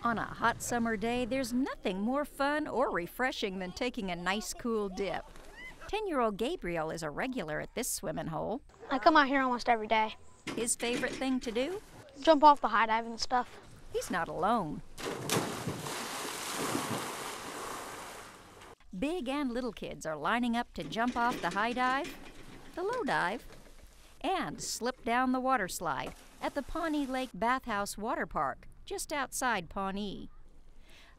On a hot summer day, there's nothing more fun or refreshing than taking a nice cool dip. 10-year-old Gabriel is a regular at this swimming hole. I come out here almost every day. His favorite thing to do? Jump off the high dive and stuff. He's not alone. Big and little kids are lining up to jump off the high dive, the low dive, and slip down the water slide at the Pawnee Lake Bathhouse Water Park, just outside Pawnee.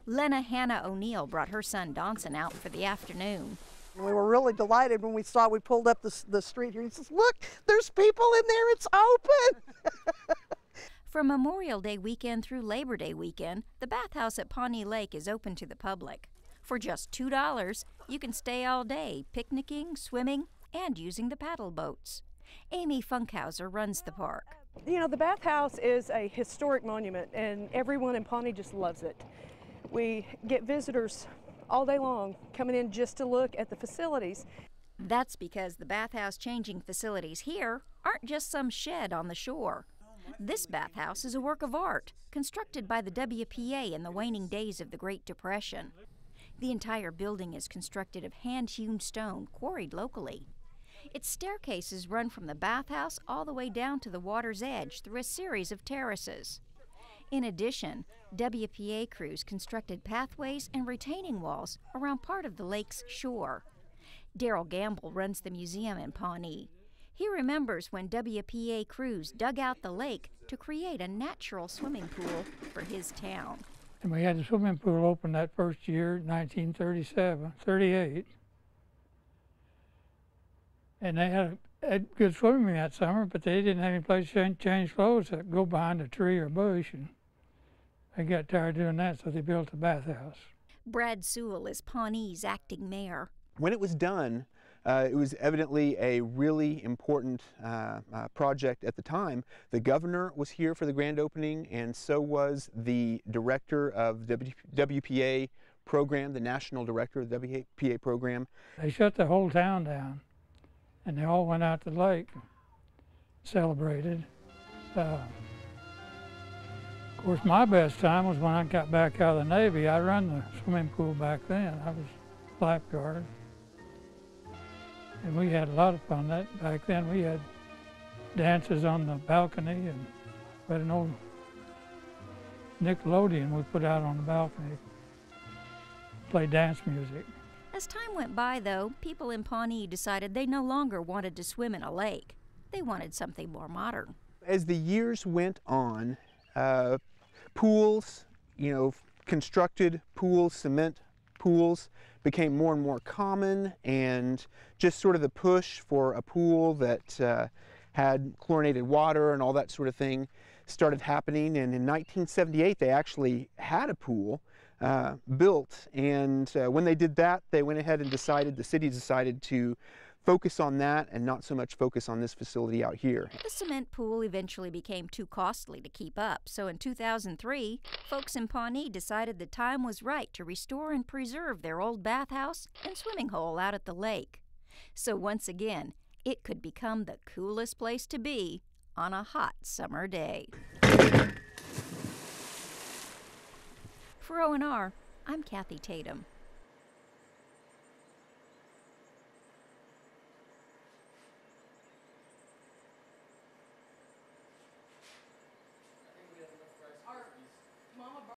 Lena Hannah O'Neill brought her son Donson out for the afternoon. We were really delighted when we pulled up the street here. He says, "Look, there's people in there, it's open." From Memorial Day weekend through Labor Day weekend, the bathhouse at Pawnee Lake is open to the public. For just $2, you can stay all day picnicking, swimming, and using the paddle boats. Amy Funkhauser runs the park. You know, the bathhouse is a historic monument, and everyone in Pawnee just loves it. We get visitors all day long coming in just to look at the facilities. That's because the bathhouse changing facilities here aren't just some shed on the shore. This bathhouse is a work of art, constructed by the WPA in the waning days of the Great Depression. The entire building is constructed of hand-hewn stone quarried locally. Its staircases run from the bathhouse all the way down to the water's edge through a series of terraces. In addition, WPA crews constructed pathways and retaining walls around part of the lake's shore. Darrell Gamble runs the museum in Pawnee. He remembers when WPA crews dug out the lake to create a natural swimming pool for his town. And we had the swimming pool open that first year, 1938. And they had good swimming that summer, but they didn't have any place to change clothes except go behind a tree or bush. And they got tired of doing that, so they built a bathhouse. Brad Sewell is Pawnee's acting mayor. When it was done, it was evidently a really important project at the time. The governor was here for the grand opening, and so was the director of the WPA program, the national director of the WPA program. They shut the whole town down, and they all went out to the lake, celebrated. Of course, my best time was when I got back out of the Navy. I run the swimming pool back then. I was lifeguard. And we had a lot of fun back then. We had dances on the balcony, and we had an old Nickelodeon we put out on the balcony, play dance music. As time went by, though, people in Pawnee decided they no longer wanted to swim in a lake. They wanted something more modern. As the years went on, pools, constructed pools, cement pools, became more and more common, and just sort of the push for a pool that had chlorinated water and all that sort of thing started happening. And in 1978, they actually had a pool built, and when they did that, they went ahead and the city decided to focus on that and not so much focus on this facility out here. The cement pool eventually became too costly to keep up, so in 2003, folks in Pawnee decided the time was right to restore and preserve their old bathhouse and swimming hole out at the lake. So once again, it could become the coolest place to be on a hot summer day. For O&R, I'm Kathy Tatum.